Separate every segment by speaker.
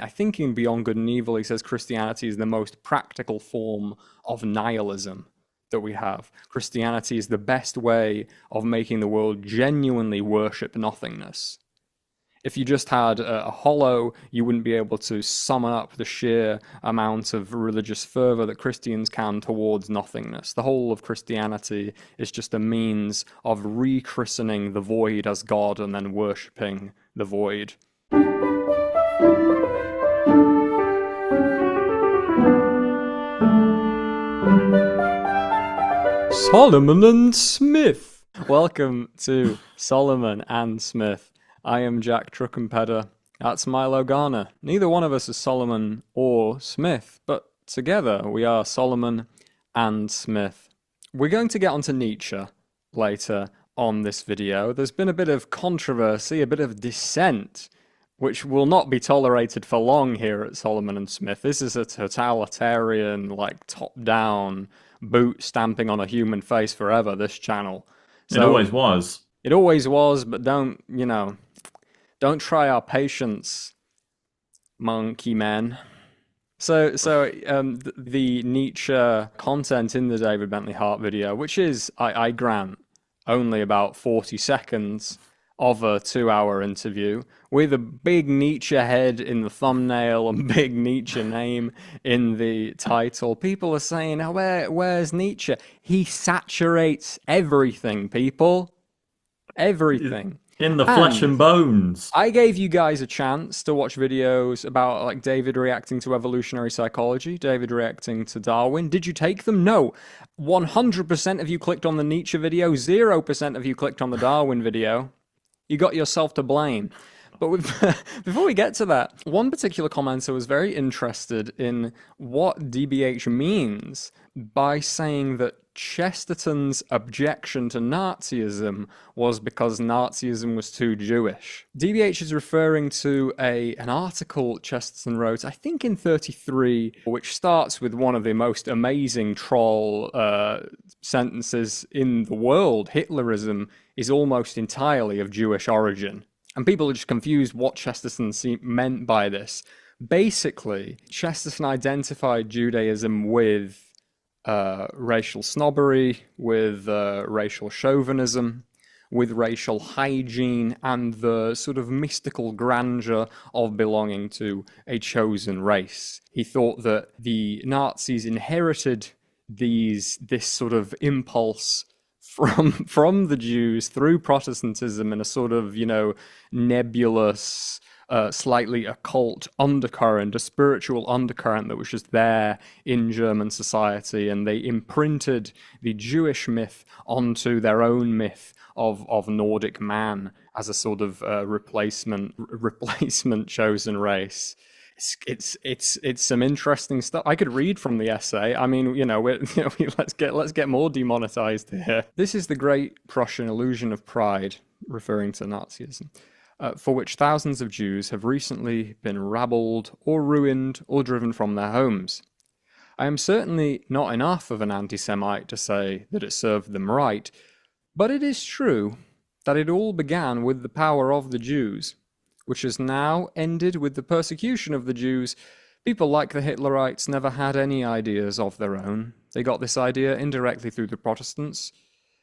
Speaker 1: I think in Beyond Good and Evil, he says Christianity is the most practical form of nihilism that we have. Christianity is the best way of making the world genuinely worship nothingness. If you just had a hollow, you wouldn't be able to summon up the sheer amount of religious fervor that Christians can towards nothingness. The whole of Christianity is just a means of rechristening the void as God and then worshipping the void. Solomon and Smith. Welcome to Solomon and Smith. I am Jack Truckenpedder. That's Milo Garner. Neither one of us is Solomon or Smith, but together we are Solomon and Smith. We're going to get onto Nietzsche later on this video. There's been a bit of controversy, a bit of dissent, which will not be tolerated for long here at Solomon and Smith. This is a totalitarian, top-down, boot stamping on a human face forever, this channel.
Speaker 2: So, it always was.
Speaker 1: It always was, but don't try our patience, monkey men. So the Nietzsche content in the David Bentley Hart video, which is, I grant, only about 40 seconds of a 2-hour interview, with a big Nietzsche head in the thumbnail and big Nietzsche name in the title. People are saying, oh, where's Nietzsche? He saturates everything, people. Everything.
Speaker 2: In the flesh and bones.
Speaker 1: I gave you guys a chance to watch videos about David reacting to evolutionary psychology, David reacting to Darwin. Did you take them? No. 100% of you clicked on the Nietzsche video. 0% of you clicked on the Darwin video. You got yourself to blame. But before we get to that, one particular commenter was very interested in what DBH means by saying that Chesterton's objection to Nazism was because Nazism was too Jewish. DBH is referring to an article Chesterton wrote, I think in 1933, which starts with one of the most amazing troll sentences in the world. Hitlerism is almost entirely of Jewish origin. And people are just confused what Chesterton meant by this. Basically, Chesterton identified Judaism with racial snobbery, with racial chauvinism, with racial hygiene, and the sort of mystical grandeur of belonging to a chosen race. He thought that the Nazis inherited this sort of impulse from the Jews through Protestantism in a sort of, nebulous, slightly occult undercurrent, a spiritual undercurrent that was just there in German society, and they imprinted the Jewish myth onto their own myth of Nordic man as a sort of replacement chosen race. It's some interesting stuff. I could read from the essay. I mean, let's get more demonetized here. This is the great Prussian illusion of pride, referring to Nazism, for which thousands of Jews have recently been rabbled or ruined or driven from their homes. I am certainly not enough of an anti-Semite to say that it served them right, but it is true that it all began with the power of the Jews, which has now ended with the persecution of the Jews. People like the Hitlerites never had any ideas of their own. They got this idea indirectly through the Protestants,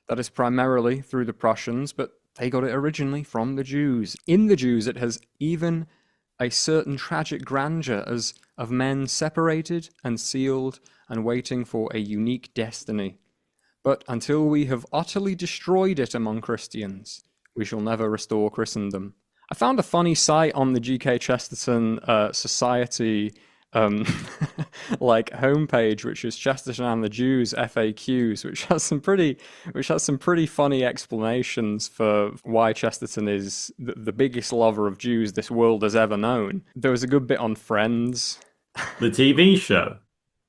Speaker 1: that is primarily through the Prussians, but they got it originally from the Jews. In the Jews, it has even a certain tragic grandeur as of men separated and sealed and waiting for a unique destiny. But until we have utterly destroyed it among Christians, we shall never restore Christendom. I found a funny site on the G.K. Chesterton Society homepage, which is Chesterton and the Jews FAQs, which has some pretty funny explanations for why Chesterton is the biggest lover of Jews this world has ever known. There was a good bit on Friends,
Speaker 2: the TV show.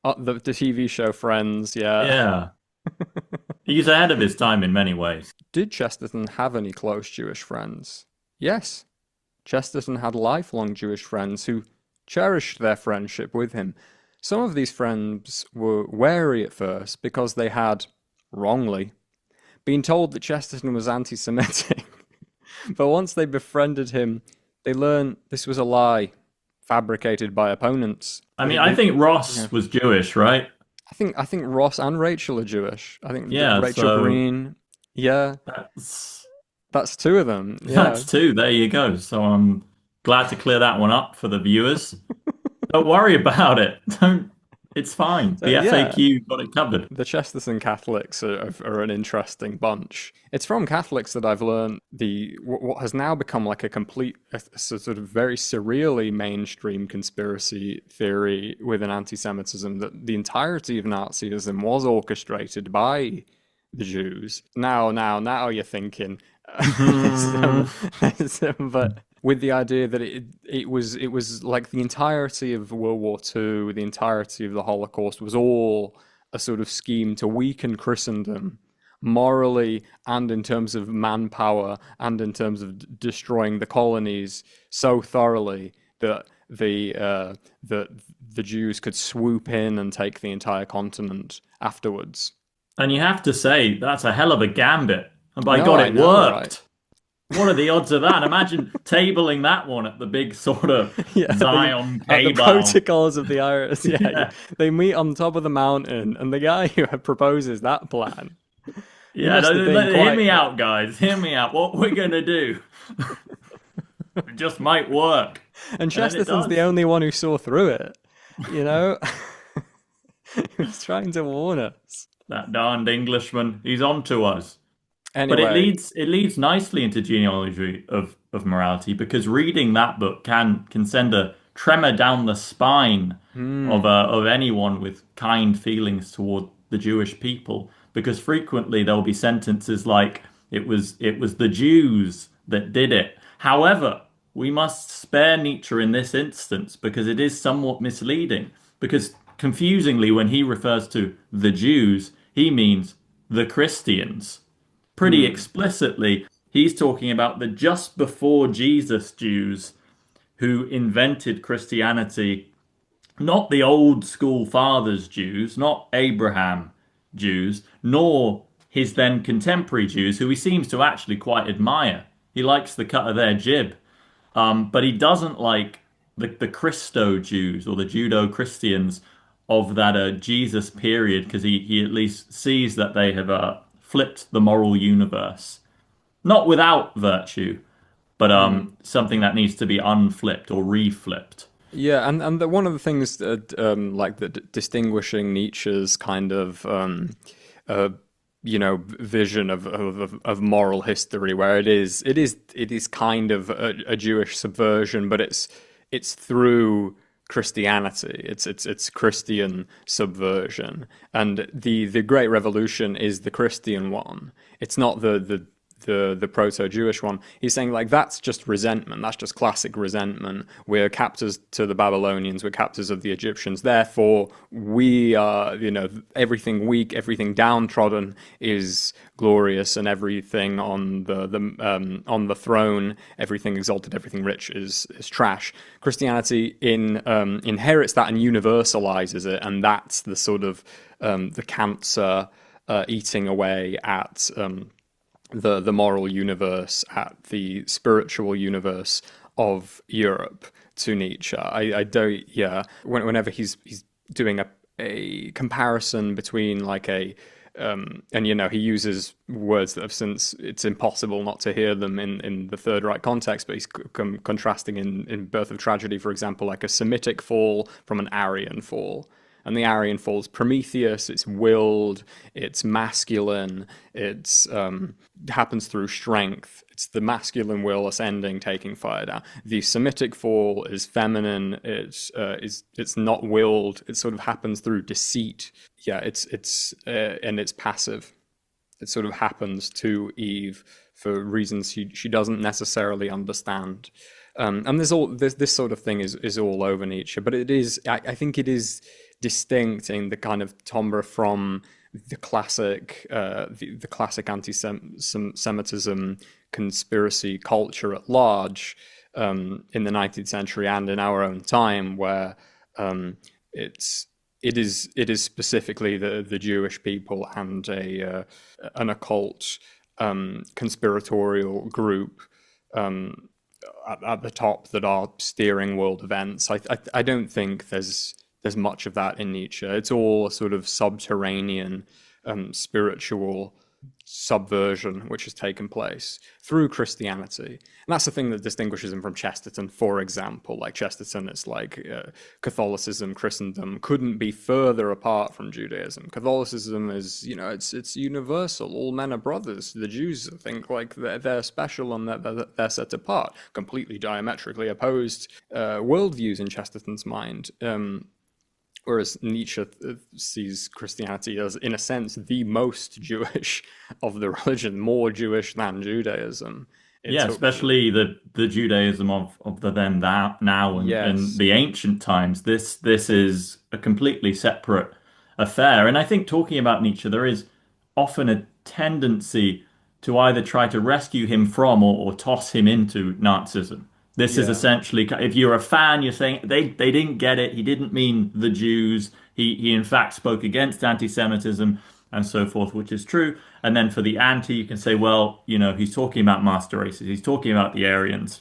Speaker 1: The TV show Friends, yeah.
Speaker 2: Yeah. He's ahead of his time in many ways.
Speaker 1: Did Chesterton have any close Jewish friends? Yes. Chesterton had lifelong Jewish friends who cherished their friendship with him. Some of these friends were wary at first because they had, wrongly, been told that Chesterton was anti-Semitic. But once they befriended him, they learned this was a lie fabricated by opponents.
Speaker 2: I mean, I think
Speaker 1: Yeah.
Speaker 2: Ross was Jewish, right?
Speaker 1: I think Ross and Rachel are Jewish. I think
Speaker 2: Yeah,
Speaker 1: Rachel
Speaker 2: so
Speaker 1: Green. Yeah,
Speaker 2: that's
Speaker 1: that's two of them. Yeah.
Speaker 2: that's two. There you go. So I'm glad to clear that one up for the viewers. Don't worry about it. Don't. It's fine.
Speaker 1: So
Speaker 2: The
Speaker 1: yeah,
Speaker 2: FAQ got it covered.
Speaker 1: the Chesterton Catholics are an interesting bunch. It's from Catholics that I've learned what has now become like a sort of very surreally mainstream conspiracy theory within anti-Semitism, that the entirety of Nazism was orchestrated by the Jews. Now you're thinking,
Speaker 2: Hmm.
Speaker 1: but with the idea that it was like the entirety of World War II, the entirety of the Holocaust was all a sort of scheme to weaken Christendom morally and in terms of manpower and in terms of destroying the colonies so thoroughly that the Jews could swoop in and take the entire continent afterwards.
Speaker 2: And you have to say that's a hell of a gambit. And by
Speaker 1: No,
Speaker 2: God,
Speaker 1: I
Speaker 2: it
Speaker 1: know, right?
Speaker 2: worked. What are the odds of that? Imagine tabling that one at the big sort of
Speaker 1: Yeah,
Speaker 2: Zion
Speaker 1: at the
Speaker 2: table.
Speaker 1: protocols of the Iris. Yeah,
Speaker 2: Yeah.
Speaker 1: they meet on top of the mountain, and the guy who proposes that plan, he
Speaker 2: Yeah,
Speaker 1: must have been
Speaker 2: hear
Speaker 1: quite.
Speaker 2: me out, guys. Hear me out. What we're gonna do, it just might work.
Speaker 1: And
Speaker 2: And then it
Speaker 1: Chesterton's the
Speaker 2: does.
Speaker 1: only one who saw through it. You know, he was trying to warn us.
Speaker 2: That darned Englishman, he's on to us. But it
Speaker 1: Anyway,
Speaker 2: leads nicely into genealogy of morality because reading that book can send a tremor down the spine of anyone with kind feelings toward the Jewish people because frequently there'll be sentences like it was the Jews that did it. However, we must spare Nietzsche in this instance because it is somewhat misleading because confusingly when he refers to the Jews, he means the Christians pretty explicitly, he's talking about the just before Jesus Jews who invented Christianity, not the old school fathers Jews, not Abraham Jews, nor his then contemporary Jews, who he seems to actually quite admire. He likes the cut of their jib, but he doesn't like the Christo Jews or the Judo Christians of that Jesus period because he at least sees that they have flipped the moral universe, not without virtue, but something that needs to be unflipped or reflipped.
Speaker 1: yeah, and one of the things that like distinguishing Nietzsche's kind of uh, vision of moral history, where it is kind of a Jewish subversion, but it's through Christianity. It's Christian subversion, and the Great Revolution is the Christian one. It's not the proto-Jewish one. He's saying like that's just resentment. That's just classic resentment. We're captors to the Babylonians. We're captors of the Egyptians. Therefore, we are everything weak, everything downtrodden is glorious, and everything on the throne, everything exalted, everything rich is trash. Christianity inherits that and universalizes it, and that's the sort of the cancer eating away at the moral universe, at the spiritual universe of Europe to Nietzsche. I don't, yeah. Whenever he's doing a comparison between like and he uses words that have since it's impossible not to hear them in the Third Reich context, but he's contrasting in Birth of Tragedy, for example, like a Semitic fall from an Aryan fall. And the Aryan fall's Prometheus. It's willed. It's masculine. It's happens through strength. It's the masculine will ascending, taking fire down. The Semitic fall is feminine. It's not willed. It sort of happens through deceit. Yeah, and it's passive. It sort of happens to Eve for reasons she doesn't necessarily understand. And this sort of thing is all over Nietzsche, but I think it is distinct in the kind of timbre from the classic anti-Semitism conspiracy culture at large in the 19th century and in our own time, where it is specifically the Jewish people and an occult conspiratorial group at the top that are steering world events. I don't think there's much of that in Nietzsche. It's all sort of subterranean spiritual subversion which has taken place through Christianity. And that's the thing that distinguishes him from Chesterton, for example. Like Chesterton, it's like Catholicism, Christendom couldn't be further apart from Judaism. Catholicism is, it's universal. All men are brothers. The Jews think like they're special and they're set apart. Completely diametrically opposed worldviews in Chesterton's mind. Whereas Nietzsche sees Christianity as, in a sense, the most Jewish of the religion, more Jewish than Judaism.
Speaker 2: Especially the Judaism of the then, that, now, and the ancient times. This is a completely separate affair. And I think talking about Nietzsche, there is often a tendency to either try to rescue him from or toss him into Nazism. This is essentially, if you're a fan, you're saying they didn't get it. He didn't mean the Jews. He in fact spoke against anti-Semitism and so forth, which is true. And then for the anti, you can say, well, he's talking about master races. He's talking about the Aryans.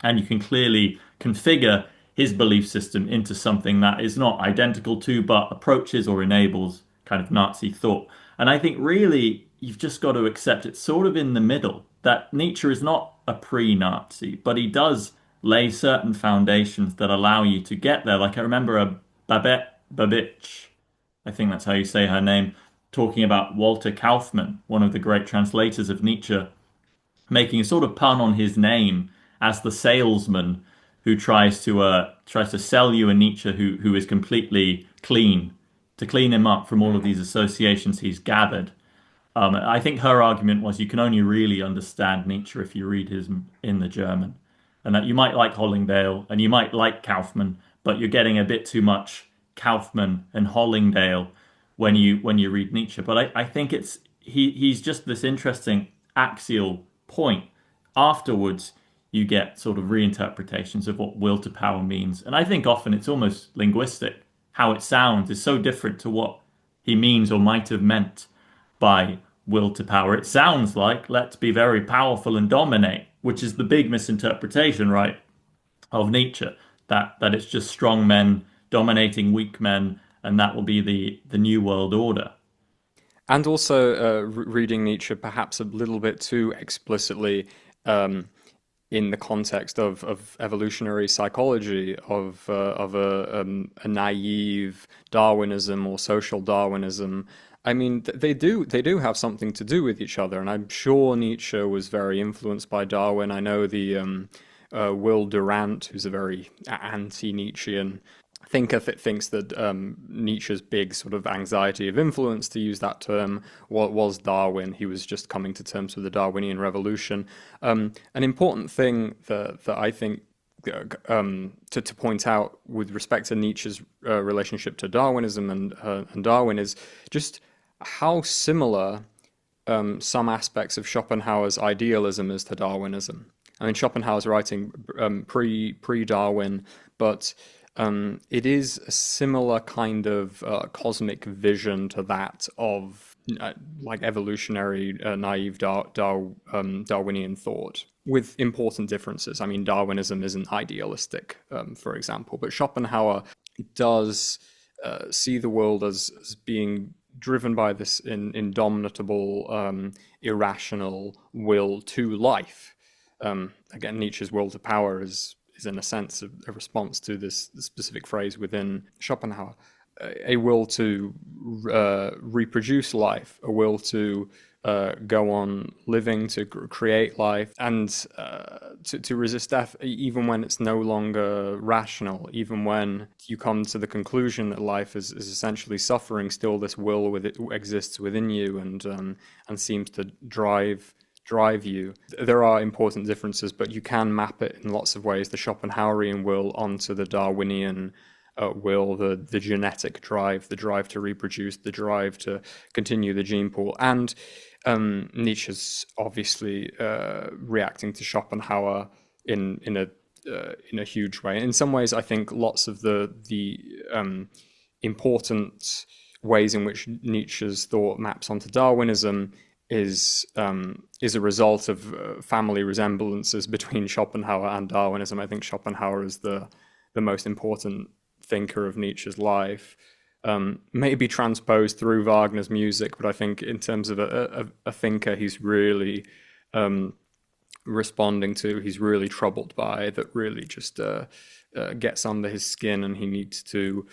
Speaker 2: And you can clearly configure his belief system into something that is not identical to, but approaches or enables kind of Nazi thought. And I think really you've just got to accept it's sort of in the middle, that Nietzsche is not a pre-Nazi, but he does lay certain foundations that allow you to get there. Like I remember a Babich, I think that's how you say her name, talking about Walter Kaufmann, one of the great translators of Nietzsche, making a sort of pun on his name as the salesman who tries to sell you a Nietzsche who is completely clean, to clean him up from all of these associations he's gathered. I think her argument was you can only really understand Nietzsche if you read him in the German, and that you might like Hollingdale and you might like Kaufmann, but you're getting a bit too much Kaufmann and Hollingdale when you read Nietzsche. But I think he's just this interesting axial point. Afterwards, you get sort of reinterpretations of what will to power means, and I think often it's almost linguistic. How it sounds is so different to what he means or might have meant by will to power. It sounds like let's be very powerful and dominate, which is the big misinterpretation, right, of Nietzsche, that it's just strong men dominating weak men, and that will be the new world order.
Speaker 1: And also reading Nietzsche perhaps a little bit too explicitly in the context of evolutionary psychology, of a naive Darwinism or social Darwinism. I mean, they do have something to do with each other, and I'm sure Nietzsche was very influenced by Darwin. I know the Will Durant, who's a very anti-Nietzschean thinker, thinks that Nietzsche's big sort of anxiety of influence, to use that term, was Darwin. He was just coming to terms with the Darwinian revolution. An important thing that I think to point out with respect to Nietzsche's relationship to Darwinism and Darwin is just how similar some aspects of Schopenhauer's idealism is to Darwinism. I mean, Schopenhauer's writing pre-Darwin, but it is a similar kind of cosmic vision to that of like evolutionary naive Darwinian thought, with important differences. I mean, Darwinism isn't idealistic, for example, but Schopenhauer does see the world as being driven by this indomitable, irrational will to life. Again, Nietzsche's will to power is in a sense a response to this specific phrase within Schopenhauer, a will to reproduce life, a will to go on living, to create life, and to resist death, even when it's no longer rational, even when you come to the conclusion that life is essentially suffering, still this will exists within you and seems to drive you. There are important differences, but you can map it in lots of ways, the Schopenhauerian will onto the Darwinian will, the genetic drive, the drive to reproduce, the drive to continue the gene pool. And Nietzsche's obviously reacting to Schopenhauer in a huge way. In some ways, I think lots of the important ways in which Nietzsche's thought maps onto Darwinism is a result of family resemblances between Schopenhauer and Darwinism. I think Schopenhauer is the most important thinker of Nietzsche's life. Maybe transposed through Wagner's music, but I think in terms of a thinker, he's really responding to, he's really troubled by, that really just gets under his skin, and he needs to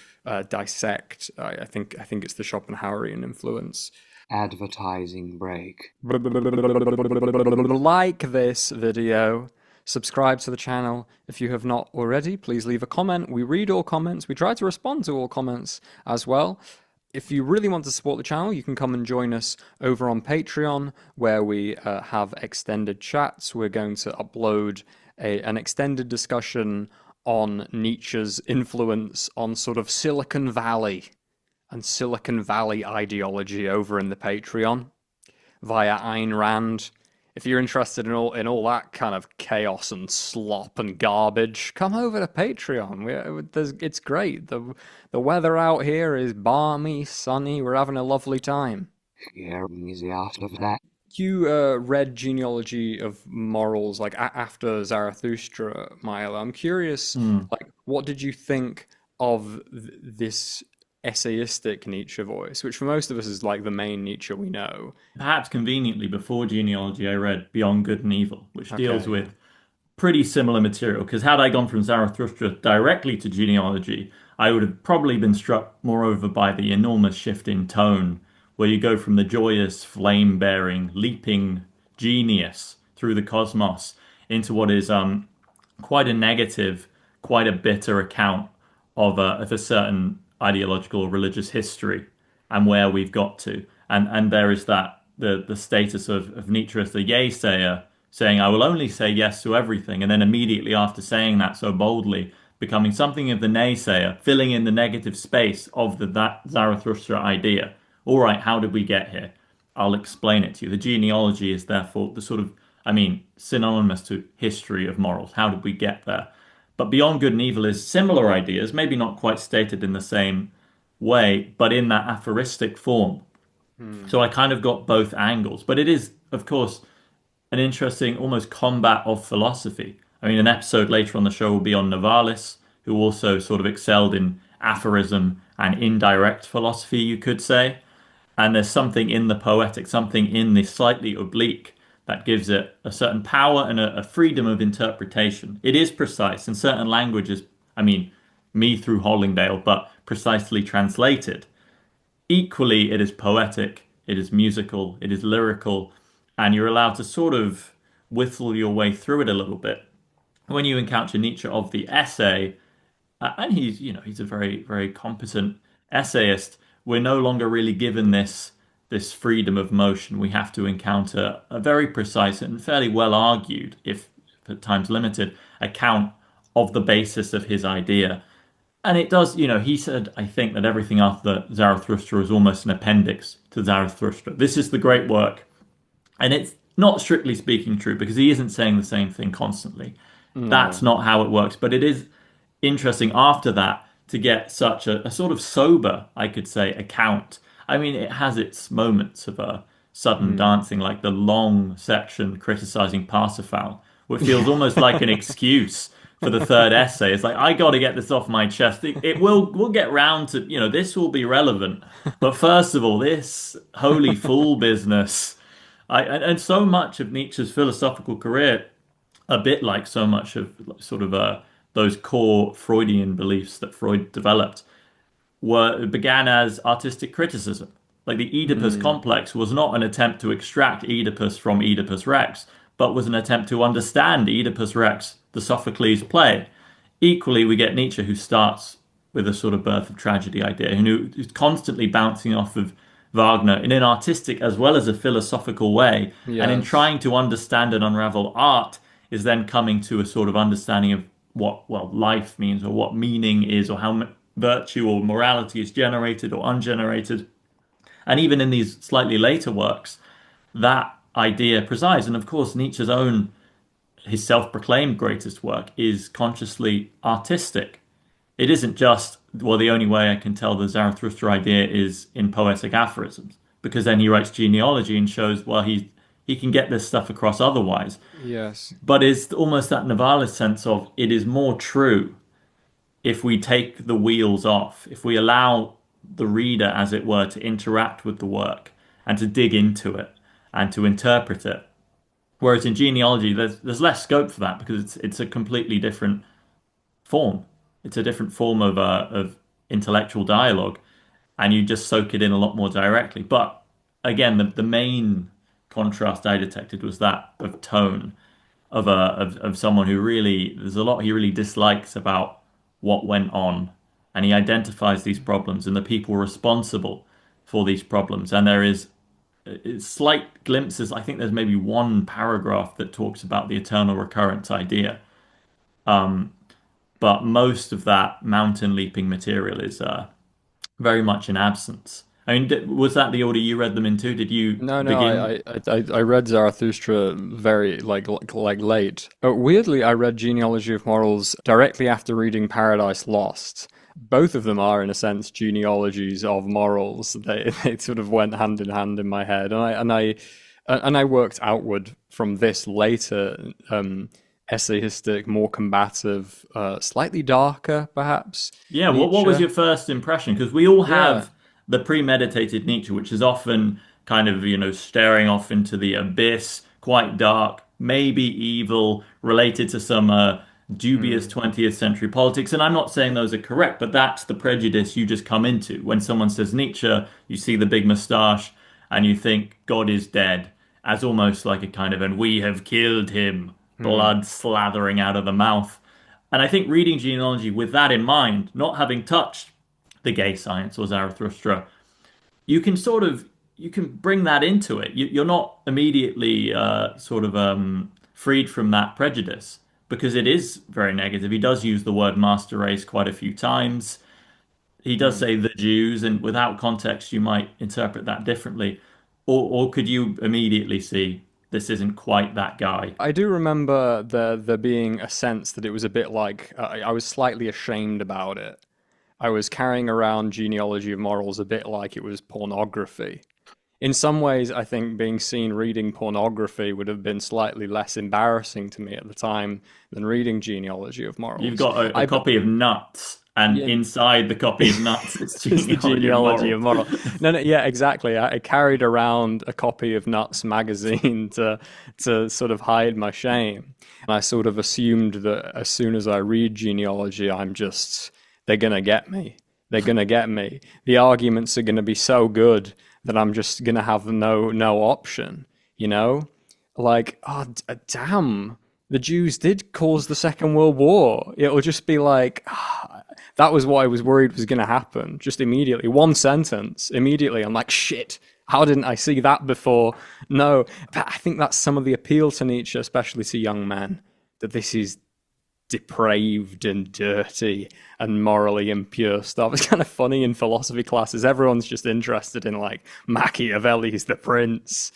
Speaker 1: dissect. I think it's the Schopenhauerian influence.
Speaker 3: Advertising break.
Speaker 1: Like this video, subscribe to the channel if you have not already. Please leave a comment. We read all comments. We try to respond to all comments as well. If you really want to support the channel, you can come and join us over on Patreon, where we have extended chats. We're going to upload an extended discussion on Nietzsche's influence on sort of Silicon Valley and Silicon Valley ideology over in the Patreon via Ayn Rand. If you're interested in all that kind of chaos and slop and garbage, come over to Patreon. It's great. The weather out here is balmy, sunny. We're having a lovely time.
Speaker 3: Scare me out of that.
Speaker 1: You read Genealogy of Morals like after Zarathustra, Milo. I'm curious, like, what did you think of this essayistic Nietzsche voice, which for most of us is like the main Nietzsche we know?
Speaker 2: Perhaps conveniently, before Genealogy, I read Beyond Good and Evil, which deals with pretty similar material. Because had I gone from Zarathustra directly to Genealogy, I would have probably been struck moreover by the enormous shift in tone, where you go from the joyous, flame-bearing, leaping genius through the cosmos into what is quite a negative, quite a bitter account of a certain ideological or religious history and where we've got to. And there is that the status of Nietzsche as the yay-sayer, saying, I will only say yes to everything, and then immediately after saying that so boldly, becoming something of the naysayer, filling in the negative space of that Zarathustra idea. All right, how did we get here? I'll explain it to you. The genealogy is therefore the sort of, synonymous to history of morals. How did we get there? But Beyond Good and Evil is similar ideas, maybe not quite stated in the same way, but in that aphoristic form. So I kind of got both angles. But it is, of course, an interesting almost combat of philosophy. An episode later on the show will be on Novalis, who also sort of excelled in aphorism and indirect philosophy, you could say. And there's something in the poetic, something in the slightly oblique, that gives it a certain power and a freedom of interpretation. It is precise in certain languages, me through Hollingdale, but precisely translated. Equally, it is poetic, it is musical, it is lyrical, and you're allowed to sort of whittle your way through it a little bit. When you encounter Nietzsche of the essay, and he's a very, very competent essayist, we're no longer really given this freedom of motion. We have to encounter a very precise and fairly well argued, if at times limited, account of the basis of his idea. And it does, he said, I think, that everything after Zarathustra is almost an appendix to Zarathustra. This is the great work. And it's not strictly speaking true, because he isn't saying the same thing constantly. No. That's not how it works. But it is interesting after that to get such a sort of sober, I could say, account. It has its moments of sudden dancing, like the long section criticizing Parsifal, which feels almost like an excuse for the third essay. It's like, I got to get this off my chest. We'll get round to, this will be relevant. But first of all, this holy fool business. And so much of Nietzsche's philosophical career, a bit like so much of sort of those core Freudian beliefs that Freud developed, began as artistic criticism. Like the Oedipus complex was not an attempt to extract Oedipus from Oedipus Rex, but was an attempt to understand Oedipus Rex, the Sophocles play. Equally, we get Nietzsche, who starts with a sort of birth of tragedy idea, who's constantly bouncing off of Wagner in an artistic as well as a philosophical way. Yes. And in trying to understand and unravel art, is then coming to a sort of understanding of what, life means, or what meaning is, or how virtue or morality is generated or ungenerated. And even in these slightly later works, that idea presides. And of course, Nietzsche's his self-proclaimed greatest work is consciously artistic. It isn't just, the only way I can tell the Zarathustra idea is in poetic aphorisms. because then he writes genealogy and shows, well, he can get this stuff across otherwise.
Speaker 1: Yes.
Speaker 2: But it's almost that Nihilism sense of it is more true if we take the wheels off, if we allow the reader, as it were, to interact with the work and to dig into it and to interpret it. Whereas in genealogy, there's less scope for that because it's a completely different form. It's a different form of intellectual dialogue, and you just soak it in a lot more directly. But again, the main contrast I detected was that of tone of someone who really there's a lot he really dislikes about what went on, and he identifies these problems and the people responsible for these problems. And there is slight glimpses. I think there's maybe one paragraph that talks about the eternal recurrence idea. But most of that mountain leaping material is very much in absence. I mean, was that the order you read them into? Did you
Speaker 1: No, no,
Speaker 2: begin?
Speaker 1: I read Zarathustra very like late. Weirdly, I read Genealogy of Morals directly after reading Paradise Lost. Both of them are, in a sense, genealogies of morals. They sort of went hand in hand in my head, and I worked outward from this later essayistic, more combative, slightly darker, perhaps.
Speaker 2: Yeah, what was
Speaker 1: Nietzsche.
Speaker 2: your first impression? Because we all
Speaker 1: Yeah.
Speaker 2: have the premeditated Nietzsche, which is often kind of, staring off into the abyss, quite dark, maybe evil, related to some dubious
Speaker 1: Hmm.
Speaker 2: 20th century politics. And I'm not saying those are correct, but that's the prejudice you just come into. When someone says Nietzsche, you see the big moustache and you think God is dead, as almost like a kind of, and we have killed him,
Speaker 1: Hmm.
Speaker 2: blood slathering out of the mouth. And I think reading genealogy with that in mind, not having touched the gay science or Zarathustra, you can bring that into it. You're not immediately freed from that prejudice because it is very negative. He does use the word master race quite a few times. He does
Speaker 1: Hmm.
Speaker 2: say the Jews, and without context, you might interpret that differently. Or could you immediately see this isn't quite that guy?
Speaker 1: I do remember there being a sense that it was a bit like I was slightly ashamed about it. I was carrying around Genealogy of Morals a bit like it was pornography. In some ways, I think being seen reading pornography would have been slightly less embarrassing to me at the time than reading Genealogy of
Speaker 2: You've
Speaker 1: Morals.
Speaker 2: got a
Speaker 1: I but
Speaker 2: copy of Nuts, and
Speaker 1: yeah,
Speaker 2: inside the copy of Nuts, it's
Speaker 1: it's the
Speaker 2: Genealogy of
Speaker 1: genealogy of
Speaker 2: Morals.
Speaker 1: moral. No, no, yeah, exactly. I carried around a copy of Nuts magazine to sort of hide my shame. And I sort of assumed that as soon as I read genealogy, they're gonna get me. They're gonna get me. The arguments are gonna be so good that I'm just gonna have no option. You know, like damn. The Jews did cause the Second World War. It'll just be like, that was what I was worried was going to happen. Just immediately, one sentence, immediately, I'm like, shit, how didn't I see that before? No, but I think that's some of the appeal to Nietzsche, especially to young men, that this is depraved and dirty and morally impure stuff. It's kind of funny in philosophy classes. Everyone's just interested in like Machiavelli's The Prince,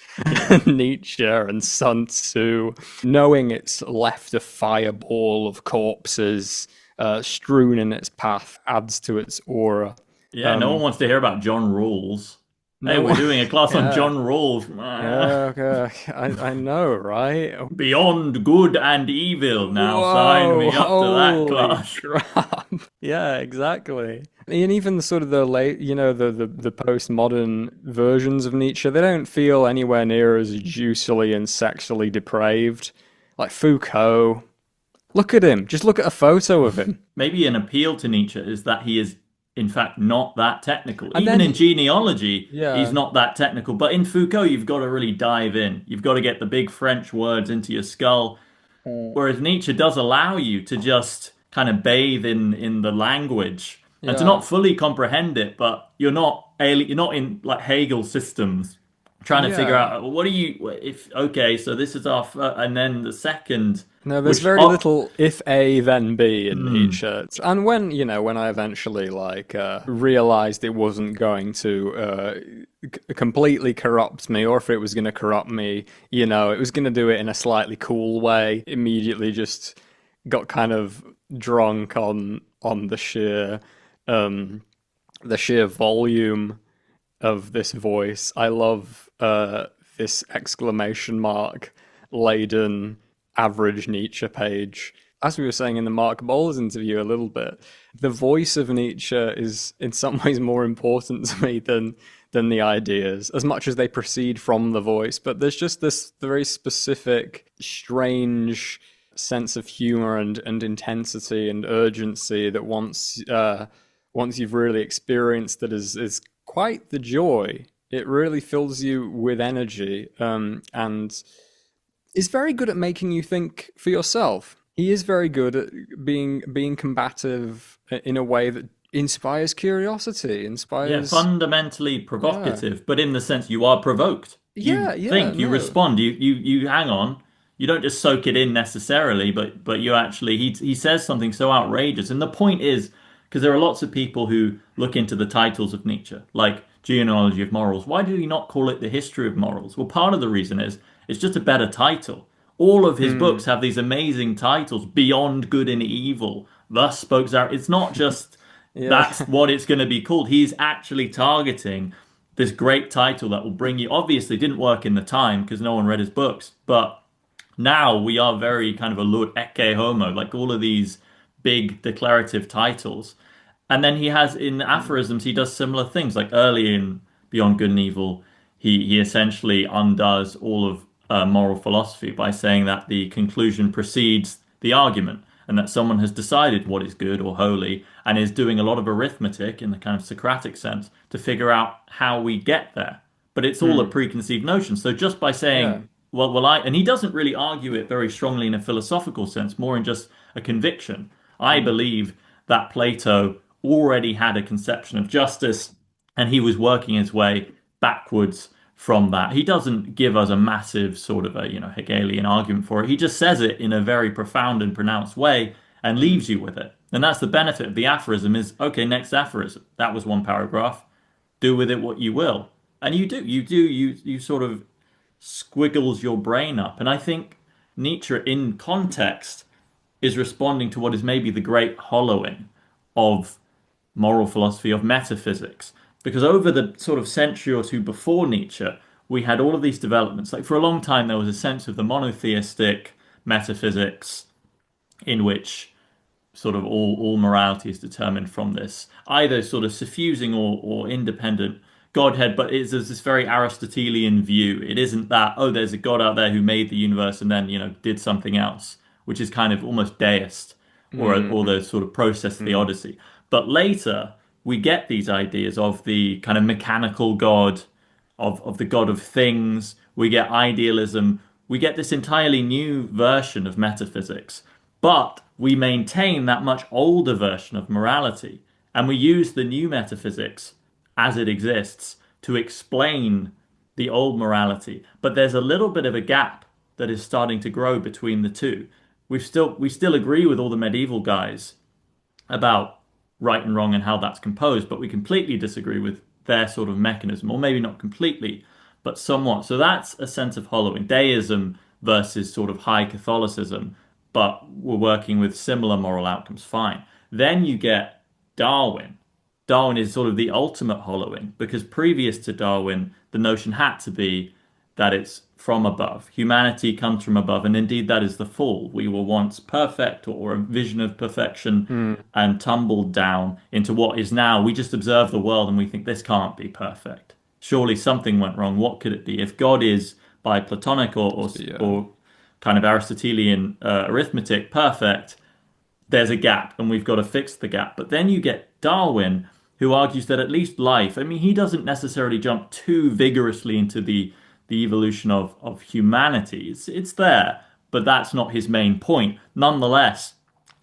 Speaker 1: Nietzsche and Sun Tzu, knowing it's left a fireball of corpses strewn in its path adds to its aura.
Speaker 2: Yeah, no one
Speaker 1: Um,
Speaker 2: wants to hear about John Rawls. Hey, we're
Speaker 1: no,
Speaker 2: doing a class on
Speaker 1: yeah,
Speaker 2: John Rawls.
Speaker 1: yeah, okay. I know, right?
Speaker 2: Beyond good and evil. Now sign
Speaker 1: Whoa,
Speaker 2: me up to that
Speaker 1: holy
Speaker 2: class.
Speaker 1: crap. Yeah, exactly. And even the sort of the late, the postmodern versions of Nietzsche, they don't feel anywhere near as juicily and sexually depraved. Like Foucault. Look at him. Just look at a photo of him.
Speaker 2: Maybe an appeal to Nietzsche is that he is, in fact, not that technical.
Speaker 1: And
Speaker 2: Even
Speaker 1: then,
Speaker 2: in genealogy, he's
Speaker 1: yeah.
Speaker 2: not that technical. But in Foucault, you've got to really dive in. You've got to get the big French words into your skull. Whereas Nietzsche does allow you to just kind of bathe in the language and to
Speaker 1: Yeah.
Speaker 2: not fully comprehend it, but you're not in like Hegel systems trying to figure
Speaker 1: Yeah.
Speaker 2: out what do you if okay, so this is our and then the second,
Speaker 1: No, there's
Speaker 2: which
Speaker 1: very
Speaker 2: oh,
Speaker 1: little if A then B in
Speaker 2: hmm,
Speaker 1: Nietzsche. And when I eventually realized it wasn't going to completely corrupt me, or if it was going to corrupt me, it was going to do it in a slightly cool way, immediately just got kind of drunk on um the sheer volume of this voice. I love this exclamation mark laden average Nietzsche page. As we were saying in the Mark Bowles interview a little bit, the voice of Nietzsche is in some ways more important to me than the ideas, as much as they proceed from the voice. But there's just this very specific, strange sense of humor and intensity and urgency that once you've really experienced it is quite the joy. It really fills you with energy, and is very good at making you think for yourself. He is very good at being combative in a way that inspires curiosity,
Speaker 2: Yeah,
Speaker 1: inspires.
Speaker 2: fundamentally provocative, but in the sense you are provoked. You
Speaker 1: Yeah, yeah,
Speaker 2: think, you
Speaker 1: no.
Speaker 2: respond, you hang on. You don't just soak it in necessarily, but you actually he says something so outrageous. And the point is, because there are lots of people who look into the titles of Nietzsche, like Genealogy of Morals. Why do you not call it the History of Morals? Well, part of the reason is it's just a better title. All of his books have these amazing titles: Beyond Good and Evil, Thus Spoke Zarathustra. It's not just
Speaker 1: Yeah.
Speaker 2: that's what it's going to be called. He's actually targeting this great title that will bring you. Obviously, didn't work in the time because no one read his books, but now we are very kind of allured ecce homo, like all of these big declarative titles. And then he has in aphorisms, he does similar things. Like early in Beyond Good and Evil, he essentially undoes all of moral philosophy by saying that the conclusion precedes the argument, and that someone has decided what is good or holy and is doing a lot of arithmetic in the kind of Socratic sense to figure out how we get there. But it's all a preconceived notion. So just by
Speaker 1: Yeah.
Speaker 2: saying, and he doesn't really argue it very strongly in a philosophical sense, more in just a conviction. I believe that Plato already had a conception of justice, and he was working his way backwards from that. He doesn't give us a massive sort of a, Hegelian argument for it. He just says it in a very profound and pronounced way and leaves you with it. And that's the benefit of the aphorism is, okay, next aphorism. That was one paragraph. Do with it what you will. And you sort of squiggles your brain up. And I think Nietzsche, in context, is responding to what is maybe the great hollowing of moral philosophy, of metaphysics. Because over the sort of century or two before Nietzsche, we had all of these developments. Like for a long time, there was a sense of the monotheistic metaphysics in which sort of all morality is determined from this either sort of suffusing or independent Godhead, but there's this very Aristotelian view. It isn't that, oh, there's a God out there who made the universe and then, did something else, which is kind of almost deist or the sort of process theodicy. But later, we get these ideas of the kind of mechanical God, of the God of things. We get idealism. We get this entirely new version of metaphysics. But we maintain that much older version of morality. And we use the new metaphysics as it exists to explain the old morality. But there's a little bit of a gap that is starting to grow between the two. We still agree with all the medieval guys about right and wrong and how that's composed, but we completely disagree with their sort of mechanism, or maybe not completely, but somewhat. So that's a sense of hollowing. Deism versus sort of high Catholicism, but we're working with similar moral outcomes, fine. Then you get Darwin. Darwin is sort of the ultimate hollowing, because previous to Darwin, the notion had to be that it's from above. Humanity comes from above, and indeed that is the fall. We were once perfect, or a vision of perfection, and tumbled down into what is now. We just observe the world and we think this can't be perfect. Surely something went wrong. What could it be? If God is by Platonic
Speaker 1: Yeah.
Speaker 2: or kind of Aristotelian arithmetic perfect, there's a gap and we've got to fix the gap. But then you get Darwin, who argues that at least life, I mean, he doesn't necessarily jump too vigorously into the evolution of humanity. It's there, but that's not his main point. Nonetheless,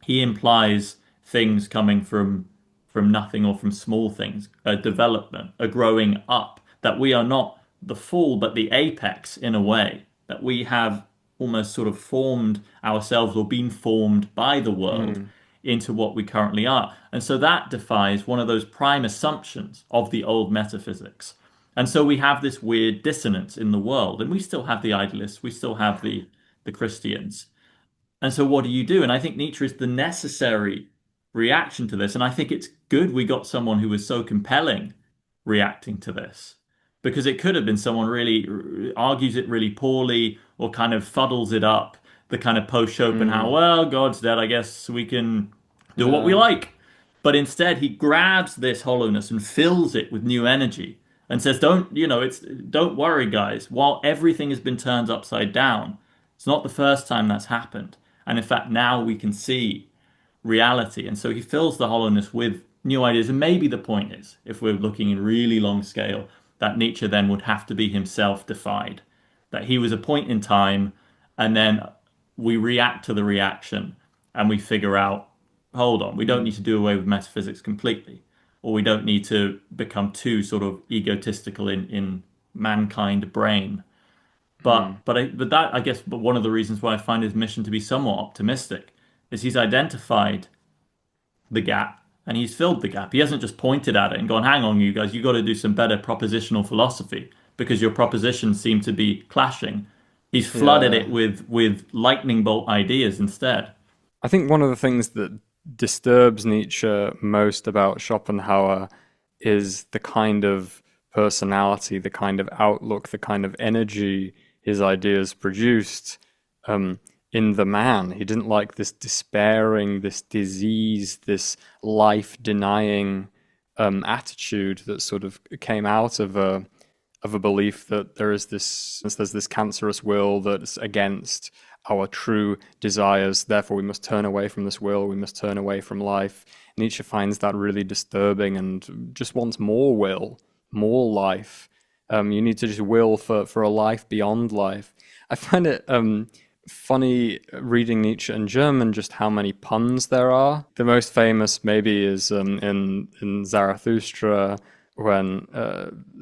Speaker 2: he implies things coming from nothing or from small things, a development, a growing up, that we are not the fall, but the apex in a way, that we have almost sort of formed ourselves or been formed by the world into what we currently are. And so that defies one of those prime assumptions of the old metaphysics. And so we have this weird dissonance in the world, and we still have the idealists, we still have the Christians. And so what do you do? And I think Nietzsche is the necessary reaction to this. And I think it's good we got someone who was so compelling reacting to this. Because it could have been someone really argues it really poorly or kind of fuddles it up, the kind of post-Schopenhauer, well, God's dead, I guess we can do what we
Speaker 1: Yeah.
Speaker 2: like. But instead, he grabs this hollowness and fills it with new energy and says, don't worry, guys. While everything has been turned upside down, it's not the first time that's happened. And in fact, now we can see reality. And so he fills the hollowness with new ideas. And maybe the point is, if we're looking in really long scale, that Nietzsche then would have to be himself defied, that he was a point in time, and then we react to the reaction and we figure out, hold on, we don't need to do away with metaphysics completely, or we don't need to become too sort of egotistical in mankind brain. But that, I guess, but one of the reasons why I find his mission to be somewhat optimistic is he's identified the gap and he's filled the gap. He hasn't just pointed at it and gone, hang on, you guys, you got to do some better propositional philosophy because your propositions seem to be clashing. He's flooded it with lightning bolt ideas instead.
Speaker 1: I think one of the things that disturbs Nietzsche most about Schopenhauer is the kind of personality, the kind of outlook, the kind of energy his ideas produced in the man. He didn't like this despairing, this disease, this life-denying attitude that sort of came out of a belief that there's this cancerous will that's against our true desires. Therefore, we must turn away from this will. We must turn away from life. Nietzsche finds that really disturbing and just wants more will, more life. You need to just will for a life beyond life. I find it funny reading Nietzsche in German just how many puns there are. The most famous maybe is in Zarathustra, when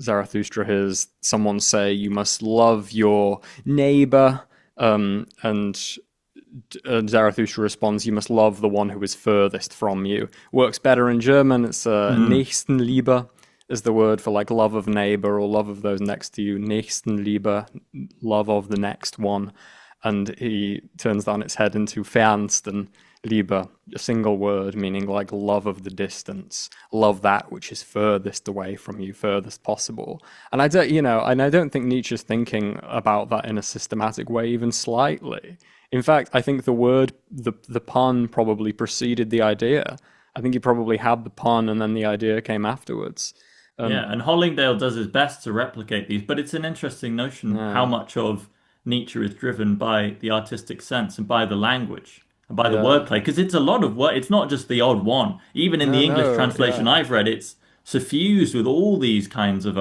Speaker 1: Zarathustra hears someone say, you must love your neighbor, and Zarathustra responds, you must love the one who is furthest from you. Works better in German. It's Nächstenliebe is the word for like love of neighbor or love of those next to you. Nächstenliebe, love of the next one. And he turns on its head into Fernsten Liebe, a single word meaning like love of the distance, love that which is furthest away from you, furthest possible. And I don't think Nietzsche's thinking about that in a systematic way, even slightly. In fact, I think the pun probably preceded the idea. I think he probably had the pun and then the idea came afterwards.
Speaker 2: And Hollingdale does his best to replicate these, but it's an interesting notion how much of Nietzsche is driven by the artistic sense and by the language and by the wordplay, because it's a lot of word. It's not just the odd one. Even in the English translation I've read, it's suffused with all these kinds of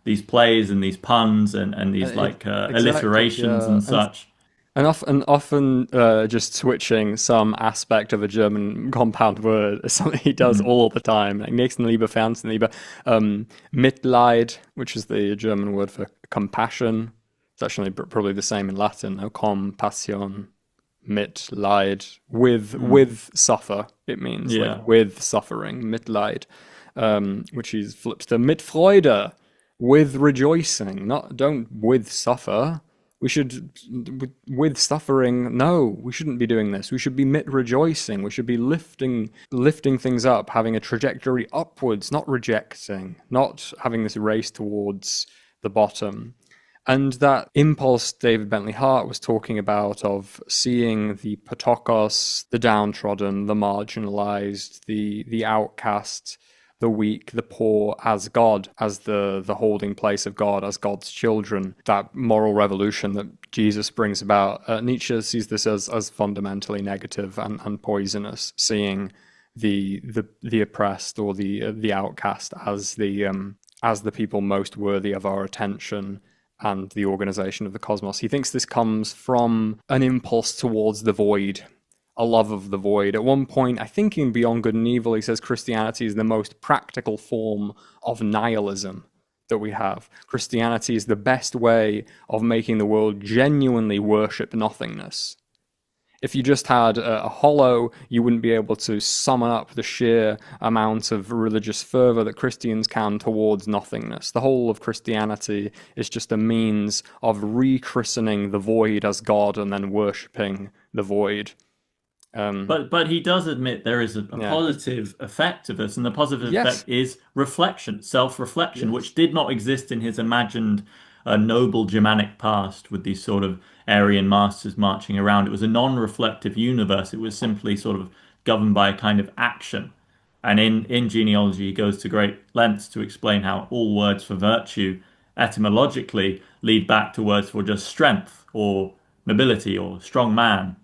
Speaker 2: these plays and these puns and these alliterations and such.
Speaker 1: And often just switching some aspect of a German compound word is something he does all the time. Like Nächstenliebe, Fernstenliebe, Mitleid, which is the German word for compassion. It's actually probably the same in Latin. No? Compassion, Mitleid, with suffer. It means like with suffering, Mitleid, which he flips to Mitfreude, with rejoicing. Don't with suffer. We should, with suffering, no, we shouldn't be doing this. We should be rejoicing. We should be lifting things up, having a trajectory upwards, not rejecting, not having this race towards the bottom. And that impulse David Bentley Hart was talking about of seeing the patokos, the downtrodden, the marginalized, the outcast, the weak, the poor, as God, as the holding place of God, as God's children, that moral revolution that Jesus brings about. Nietzsche sees this as fundamentally negative and poisonous, seeing the oppressed or the outcast as the people most worthy of our attention and the organization of the cosmos. He thinks this comes from an impulse towards the void, a love of the void. At one point, I think in Beyond Good and Evil, he says Christianity is the most practical form of nihilism that we have. Christianity is the best way of making the world genuinely worship nothingness. If you just had a hollow, you wouldn't be able to summon up the sheer amount of religious fervor that Christians can towards nothingness. The whole of Christianity is just a means of rechristening the void as God and then worshipping the void.
Speaker 2: But he does admit there is a
Speaker 1: Yeah.
Speaker 2: positive effect of this, and the positive
Speaker 1: Yes.
Speaker 2: effect is reflection, self-reflection,
Speaker 1: Yes.
Speaker 2: which did not exist in his imagined noble Germanic past with these sort of Aryan masters marching around. It was a non-reflective universe. It was simply sort of governed by a kind of action. And in genealogy, he goes to great lengths to explain how all words for virtue etymologically lead back to words for just strength or nobility or strong man,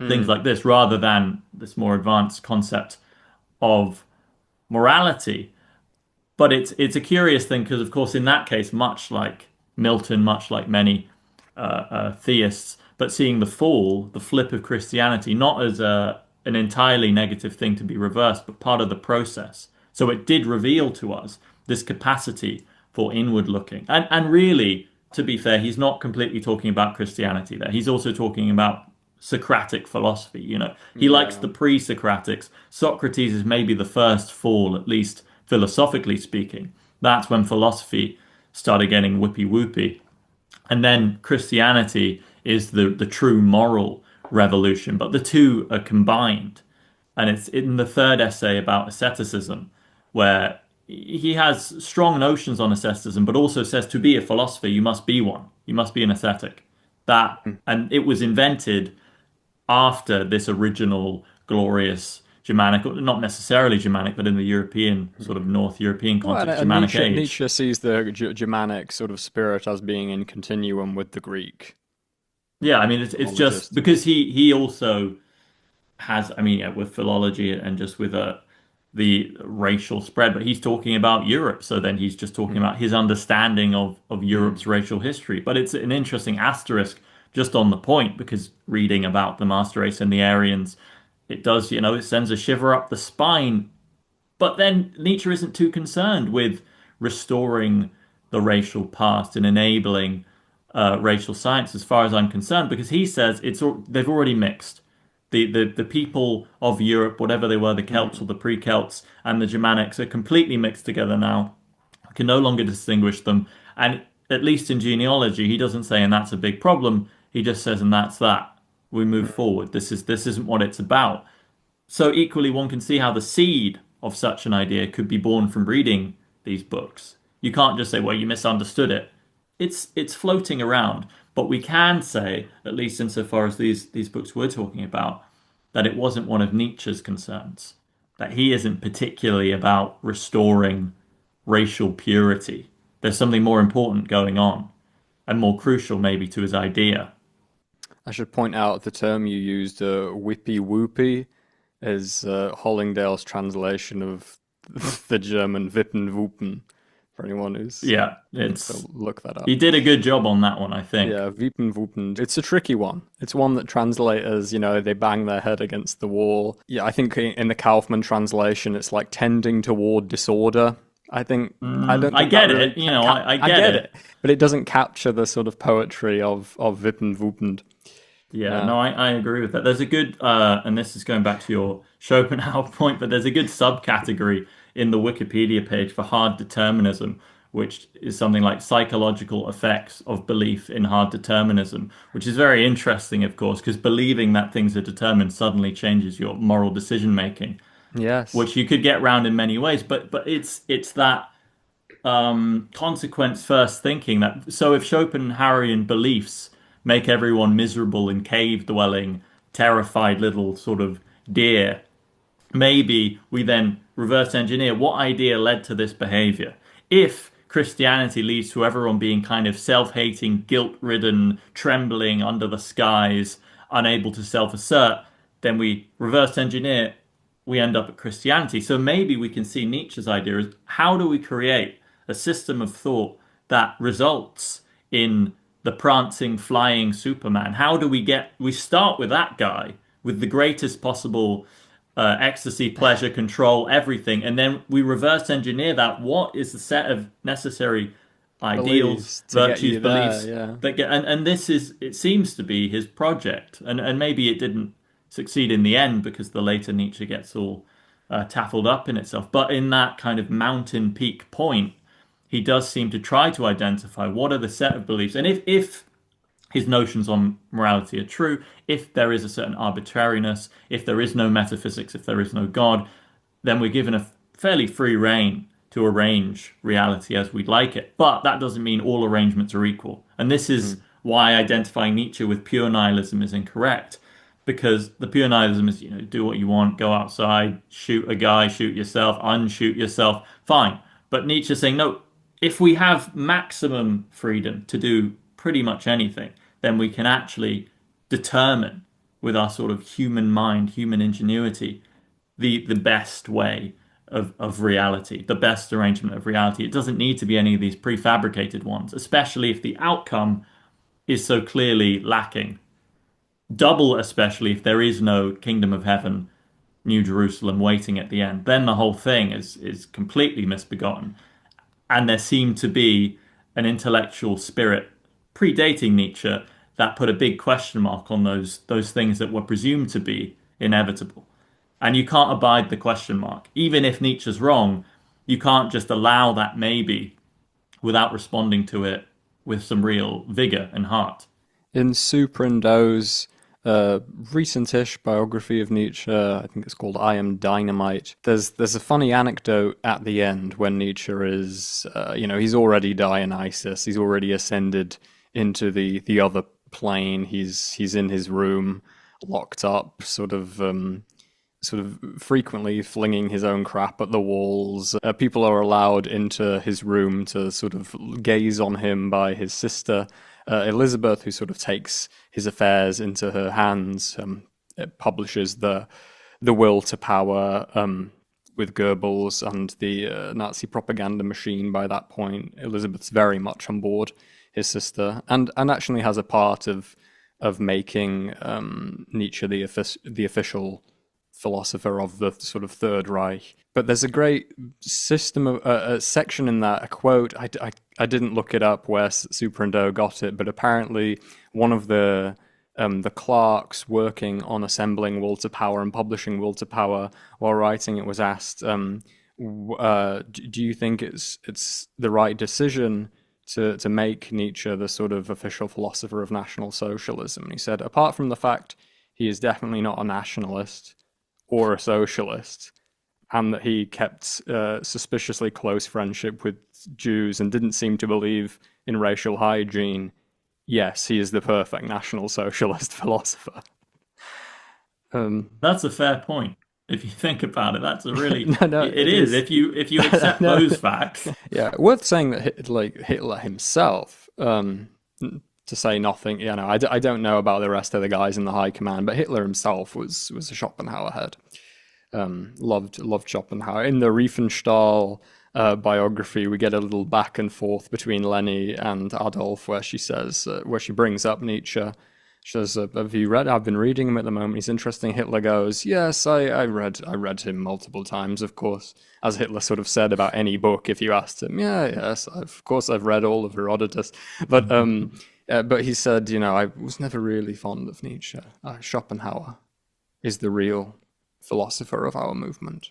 Speaker 2: things
Speaker 1: Hmm.
Speaker 2: like this, rather than this more advanced concept of morality. But it's a curious thing because, of course, in that case, much like Milton, much like many theists, but seeing the fall, the flip of Christianity, not as an entirely negative thing to be reversed, but part of the process. So it did reveal to us this capacity for inward looking. And really, to be fair, he's not completely talking about Christianity there. He's also talking about Socratic philosophy. He likes
Speaker 1: Yeah.
Speaker 2: the pre-Socratics. Socrates is maybe the first fall, at least philosophically speaking. That's when philosophy started getting whippy-whoopy. And then Christianity is the true moral revolution, but the two are combined. And it's in the third essay about asceticism, where he has strong notions on asceticism, but also says to be a philosopher, you must be one. You must be an ascetic. And it was invented after this original glorious Germanic, not necessarily Germanic, but in the European, sort of North European
Speaker 1: Well,
Speaker 2: context,
Speaker 1: and
Speaker 2: Germanic
Speaker 1: Nietzsche,
Speaker 2: age.
Speaker 1: Nietzsche sees the Germanic sort of spirit as being in continuum with the Greek
Speaker 2: Yeah, I mean, it's just
Speaker 1: philologists.
Speaker 2: because he also has, I mean, yeah, with philology and just with the racial spread, but he's talking about Europe. So then he's just talking
Speaker 1: Mm,
Speaker 2: about his understanding of
Speaker 1: mm.
Speaker 2: Europe's racial history. But it's an interesting asterisk just on the point because reading about the master race and the Aryans, it does, it sends a shiver up the spine. But then Nietzsche isn't too concerned with restoring the racial past and enabling racial science, as far as I'm concerned, because he says they've already mixed. The people of Europe, whatever they were, the Celts or
Speaker 1: Mm.
Speaker 2: the pre-Celts and the Germanics, are completely mixed together now. I can no longer distinguish them. And at least in genealogy, he doesn't say, and that's a big problem. He just says, and that's that. We move forward. This isn't what it's about. So equally, one can see how the seed of such an idea could be born from reading these books. You can't just say, well, you misunderstood it. It's floating around, but we can say, at least insofar as these books we're talking about, that it wasn't one of Nietzsche's concerns. That he isn't particularly about restoring racial purity. There's something more important going on, and more crucial maybe to his idea.
Speaker 1: I should point out the term you used, whippy whoopy, is Hollingdale's translation of the German Wippenwupen, for anyone who's
Speaker 2: Yeah,
Speaker 1: wants to
Speaker 2: it's
Speaker 1: look that
Speaker 2: he
Speaker 1: up.
Speaker 2: did a good job on that one, I think.
Speaker 1: Yeah, Wiepenwupen. It's a tricky one. It's one that translators, they bang their head against the wall. Yeah, I think in the Kaufman translation, it's like tending toward disorder. I don't
Speaker 2: I
Speaker 1: think that
Speaker 2: get
Speaker 1: really.
Speaker 2: it, I
Speaker 1: I
Speaker 2: get
Speaker 1: get
Speaker 2: it.
Speaker 1: it, but it doesn't capture the sort of poetry of Wippenwupend.
Speaker 2: Yeah,
Speaker 1: Yeah.
Speaker 2: no, I agree with that. There's a good, and this is going back to your Schopenhauer point, but there's a good subcategory in the Wikipedia page for hard determinism, which is something like psychological effects of belief in hard determinism, which is very interesting, of course, because believing that things are determined suddenly changes your moral decision making,
Speaker 1: Yes.
Speaker 2: which you could get around in many ways. But it's that consequence first thinking that so if Schopenhauerian beliefs make everyone miserable in cave dwelling, terrified little sort of deer, maybe we then reverse engineer what idea led to this behavior. If Christianity leads to everyone being kind of self-hating, guilt-ridden, trembling under the skies, unable to self-assert, then we reverse engineer, we end up at Christianity. So maybe we can see Nietzsche's idea as how do we create a system of thought that results in the prancing, flying Superman? How do we start with that guy with the greatest possible ecstasy, pleasure, control, everything, and then we reverse engineer that. What is the set of necessary ideals,
Speaker 1: Beliefs to get
Speaker 2: virtues,
Speaker 1: you there.
Speaker 2: beliefs
Speaker 1: Yeah.
Speaker 2: that get, and this is, it seems to be his project, and maybe it didn't succeed in the end because the later Nietzsche gets all taffled up in itself. But in that kind of mountain peak point, he does seem to try to identify what are the set of beliefs, and if his notions on morality are true, if there is a certain arbitrariness, if there is no metaphysics, if there is no God, then we're given a fairly free rein to arrange reality as we'd like it. But that doesn't mean all arrangements are equal. And this is why identifying Nietzsche with pure nihilism is incorrect. Because the pure nihilism is, do what you want, go outside, shoot a guy, shoot yourself, unshoot yourself, fine. But Nietzsche's saying, no, if we have maximum freedom to do pretty much anything, then we can actually determine with our sort of human mind, human ingenuity, the best way of reality, the best arrangement of reality. It doesn't need to be any of these prefabricated ones, especially if the outcome is so clearly lacking. Double, especially if there is no kingdom of heaven, New Jerusalem waiting at the end. Then the whole thing is completely misbegotten. And there seemed to be an intellectual spirit predating Nietzsche that put a big question mark on those things that were presumed to be inevitable. And you can't abide the question mark. Even if Nietzsche's wrong, you can't just allow that maybe without responding to it with some real vigor and heart.
Speaker 1: In Superindo's recent-ish biography of Nietzsche, I think it's called I Am Dynamite, there's a funny anecdote at the end when Nietzsche is, he's already Dionysus, he's already ascended into the other plane, he's in his room, locked up, sort of frequently flinging his own crap at the walls. People are allowed into his room to sort of gaze on him by his sister, Elizabeth, who sort of takes his affairs into her hands. It publishes the Will to Power with Goebbels and the Nazi propaganda machine by that point. Elizabeth's very much on board his sister, and actually has a part of making Nietzsche the official philosopher of the sort of Third Reich. But there's a great system of a section in that, a quote. I didn't look it up where Superindo got it, but apparently one of the clerks working on assembling Will to Power and publishing Will to Power, while writing it, was asked, "Do you think it's the right decision to make Nietzsche the sort of official philosopher of National Socialism?" And he said, apart from the fact he is definitely not a nationalist or a socialist, and that he kept suspiciously close friendship with Jews and didn't seem to believe in racial hygiene, yes, he is the perfect National Socialist philosopher.
Speaker 2: That's a fair point. If you think about it, that's a really
Speaker 1: it
Speaker 2: is. If you accept those facts.
Speaker 1: Yeah, worth saying that Hitler himself, to say nothing, I don't know about the rest of the guys in the high command, but Hitler himself was a Schopenhauer head. Loved Schopenhauer. In the Riefenstahl biography, we get a little back and forth between Leni and Adolf, where she says, where she brings up Nietzsche. She says, "Have you read? I've been reading him at the moment. He's interesting." Hitler goes, "Yes, I read him multiple times, of course." As Hitler sort of said about any book, if you asked him, yes, of course I've read all of Herodotus, but he said, I was never really fond of Nietzsche. Schopenhauer is the real philosopher of our movement.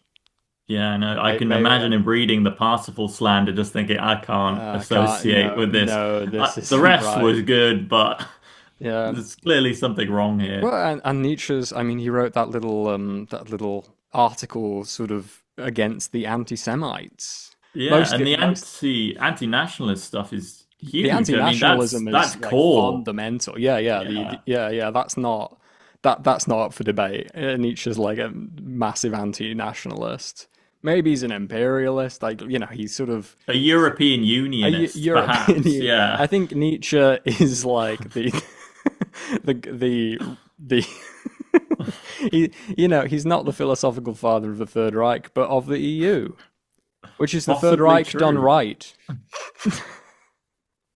Speaker 2: Yeah, no, I can imagine him reading the Parsifal slander, just thinking, I can't associate with this.
Speaker 1: No,
Speaker 2: The rest was good, but
Speaker 1: yeah,
Speaker 2: there's clearly something wrong here.
Speaker 1: Well, and Nietzsche's, he wrote that little article sort of against the anti-Semites.
Speaker 2: Yeah, and the anti-nationalist stuff is huge.
Speaker 1: The anti-nationalism
Speaker 2: that's
Speaker 1: is
Speaker 2: core.
Speaker 1: fundamental. Yeah. That's not up for debate. Nietzsche's like a massive anti-nationalist. Maybe he's an imperialist. He's sort of
Speaker 2: a European Unionist, perhaps. Yeah,
Speaker 1: I think Nietzsche is like the he's not the philosophical father of the Third Reich, but of the EU, which is the Third Reich done right.